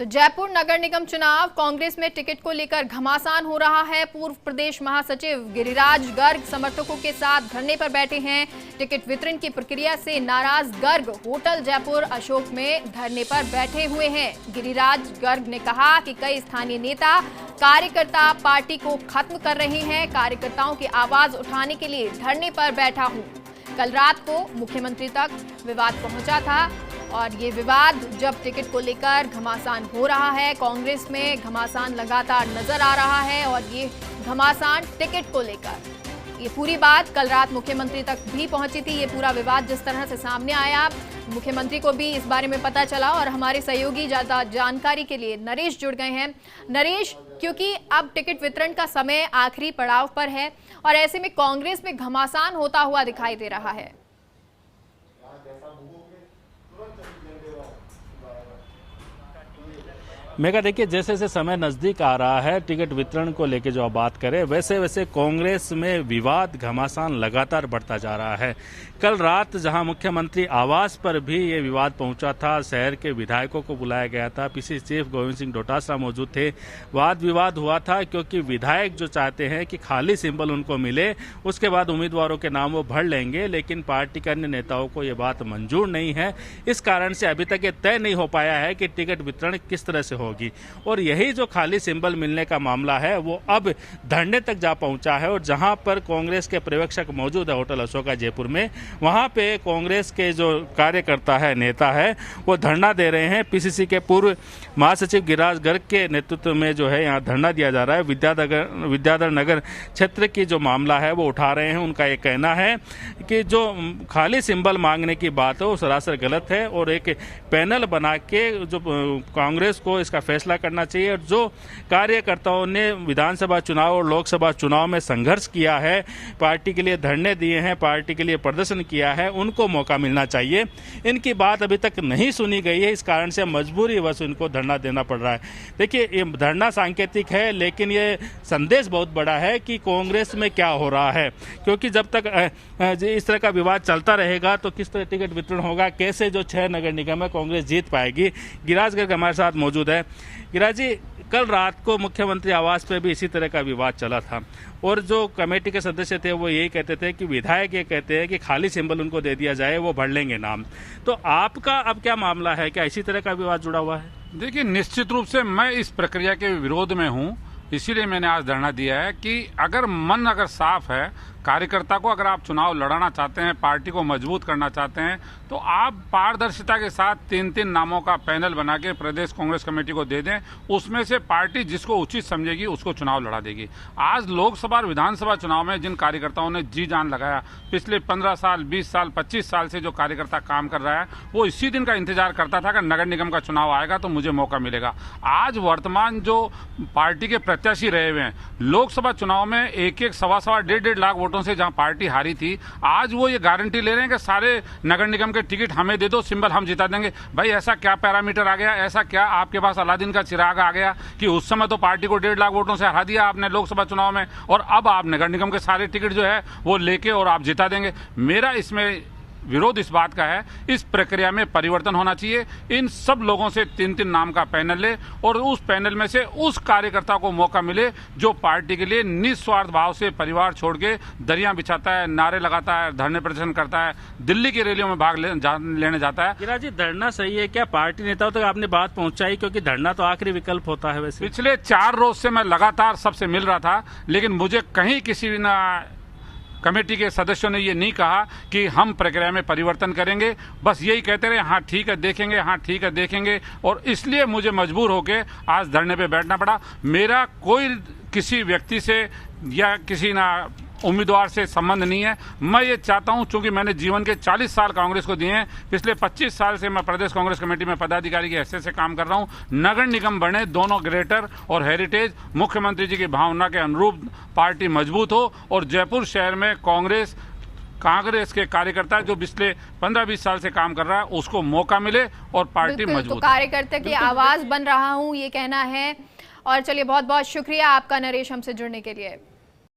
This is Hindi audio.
तो जयपुर नगर निगम चुनाव, कांग्रेस में टिकट को लेकर घमासान हो रहा है। पूर्व प्रदेश महासचिव गिरिराज गर्ग समर्थकों के साथ धरने पर बैठे हैं। टिकट वितरण की प्रक्रिया से नाराज गर्ग होटल जयपुर अशोक में धरने पर बैठे हुए हैं। गिरिराज गर्ग ने कहा कि कई स्थानीय नेता कार्यकर्ता पार्टी को खत्म कर रहे हैं। कार्यकर्ताओं की आवाज उठाने के लिए धरने पर बैठा हूं। कल रात को मुख्यमंत्री तक विवाद पहुंचा था और ये विवाद जब टिकट को लेकर घमासान हो रहा है, कांग्रेस में घमासान लगातार नजर आ रहा है और ये घमासान टिकट को लेकर ये पूरी बात कल रात मुख्यमंत्री तक भी पहुंची थी। ये पूरा विवाद जिस तरह से सामने आया, मुख्यमंत्री को भी इस बारे में पता चला और हमारे सहयोगी ज्यादा जानकारी के लिए नरेश जुड़ गए हैं। नरेश, क्योंकि अब टिकट वितरण का समय आखिरी पड़ाव पर है और ऐसे में कांग्रेस में घमासान होता हुआ दिखाई दे रहा है। मेगा, देखिए जैसे जैसे समय नज़दीक आ रहा है टिकट वितरण को लेकर जो आप बात करें, वैसे वैसे कांग्रेस में विवाद घमासान लगातार बढ़ता जा रहा है। कल रात जहां मुख्यमंत्री आवास पर भी ये विवाद पहुंचा था, शहर के विधायकों को बुलाया गया था, पीसी चीफ गोविंद सिंह डोटासरा मौजूद थे। वाद विवाद हुआ था क्योंकि विधायक जो चाहते हैं कि खाली सिंबल उनको मिले, उसके बाद उम्मीदवारों के नाम वो भर लेंगे, लेकिन पार्टी के अन्य नेताओं को ये बात मंजूर नहीं है। इस कारण से अभी तक ये तय नहीं हो पाया है कि टिकट वितरण किस तरह से होगी और यही जो खाली सिंबल मिलने का मामला है वो अब धरने तक जा पहुंचा है। और जहां पर कांग्रेस के पर्यवेक्षक मौजूद है होटल अशोका जयपुर में, वहां पे कांग्रेस के जो कार्यकर्ता है, नेता है, वो धरना दे रहे हैं। पीसीसी के पूर्व महासचिव गिरिराज गर्ग के नेतृत्व में जो है यहाँ धरना दिया जा रहा है। विद्याधर नगर क्षेत्र की जो मामला है वो उठा रहे हैं। उनका ये कहना है कि जो खाली सिंबल मांगने की बात है वो सरासर गलत है और एक पैनल बना के जो कांग्रेस को इसका फैसला करना चाहिए और जो कार्यकर्ताओं ने विधानसभा चुनाव और लोकसभा चुनाव में संघर्ष किया है, पार्टी के लिए धरने दिए हैं, पार्टी के लिए प्रदर्शन किया है, उनको मौका मिलना चाहिए। इनकी बात अभी तक नहीं सुनी गई है, इस कारण से मजबूरी वश इनको धरना देना पड़ रहा है। देखिए, ये धरना सांकेतिक है लेकिन ये संदेश बहुत बड़ा है कि कांग्रेस में क्या हो रहा है, क्योंकि जब तक इस तरह का विवाद चलता रहेगा तो किस तरह टिकट वितरण होगा, कैसे जो 6 नगर निगम है कांग्रेस जीत पाएगी। गिरिराज गर्ग हमारे साथ मौजूद है। गिरिराज जी, कल रात को मुख्यमंत्री आवास पर भी इसी तरह का विवाद चला था और जो कमेटी के सदस्य थे वो यही कहते थे कि विधायक ये कहते हैं कि खाली सिंबल उनको दे दिया जाए, वो भर लेंगे नाम। तो आपका अब क्या मामला है, क्या इसी तरह का विवाद जुड़ा हुआ है? देखिए, निश्चित रूप से मैं इस प्रक्रिया के विरोध में हूँ, इसीलिए मैंने आज धरना दिया है कि अगर साफ है, कार्यकर्ता को अगर आप चुनाव लड़ाना चाहते हैं, पार्टी को मजबूत करना चाहते हैं, तो आप पारदर्शिता के साथ 3-3 नामों का पैनल बना के प्रदेश कांग्रेस कमेटी को दे दें। उसमें से पार्टी जिसको उचित समझेगी उसको चुनाव लड़ा देगी। आज लोकसभा और विधानसभा चुनाव में जिन कार्यकर्ताओं ने जी जान लगाया, पिछले 15 साल, 20 साल, 25 साल से जो कार्यकर्ता काम कर रहा है, वो इसी दिन का इंतजार करता था कि नगर निगम का चुनाव आएगा तो मुझे मौका मिलेगा। आज वर्तमान जो पार्टी के प्रत्याशी रहे हुए हैं, लोकसभा चुनाव में 1-1, 1.25, 1.5 लाख वोटों से जहां पार्टी हारी थी, आज वो ये गारंटी ले रहे हैं कि सारे नगर निगम के टिकट हमें दे दो, सिंबल हम जिता देंगे। भाई, ऐसा क्या पैरामीटर आ गया, ऐसा क्या आपके पास अलादीन का चिराग आ गया कि उस समय तो पार्टी को 1.5 लाख वोटों से हरा दिया आपने लोकसभा चुनाव में और अब आप नगर निगम के सारे टिकट जो है वो लेके और आप जिता देंगे। मेरा इसमें विरोध इस बात का है, इस प्रक्रिया में परिवर्तन होना चाहिए। इन सब लोगों से 3-3 नाम का पैनल ले और उस पैनल में से उस कार्यकर्ता को मौका मिले जो पार्टी के लिए निस्वार्थ भाव से परिवार छोड़ के दरियां बिछाता है, नारे लगाता है, धरने प्रदर्शन करता है, दिल्ली की रैलियों में भाग लेने जाता है। गिरिराज जी, धरना सही है क्या? पार्टी नेताओं तक आपने बात पहुंचाई? क्योंकि धरना तो आखिरी विकल्प होता है। वैसे पिछले 4 रोज से मैं लगातार सबसे मिल रहा था, लेकिन मुझे कहीं किसी कमेटी के सदस्यों ने ये नहीं कहा कि हम प्रक्रिया में परिवर्तन करेंगे। बस यही कहते रहे, हाँ ठीक है देखेंगे, हाँ ठीक है देखेंगे, और इसलिए मुझे मजबूर होके आज धरने पे बैठना पड़ा। मेरा कोई किसी व्यक्ति से या किसी उम्मीदवार से संबंध नहीं है। मैं ये चाहता हूं, चूंकि मैंने जीवन के 40 साल कांग्रेस को दिए हैं, पिछले 25 साल से मैं प्रदेश कांग्रेस कमेटी में पदाधिकारी की हैसियत से काम कर रहा हूं। नगर निगम बने, दोनों ग्रेटर और हेरिटेज, मुख्यमंत्री जी की भावना के अनुरूप पार्टी मजबूत हो और जयपुर शहर में कांग्रेस के कार्यकर्ता जो पिछले 15-20 साल से काम कर रहा है उसको मौका मिले और पार्टी मजबूत। तो कार्यकर्ता की आवाज बन रहा हूं, ये कहना है। और चलिए, बहुत बहुत शुक्रिया आपका नरेश, हमसे जुड़ने के लिए।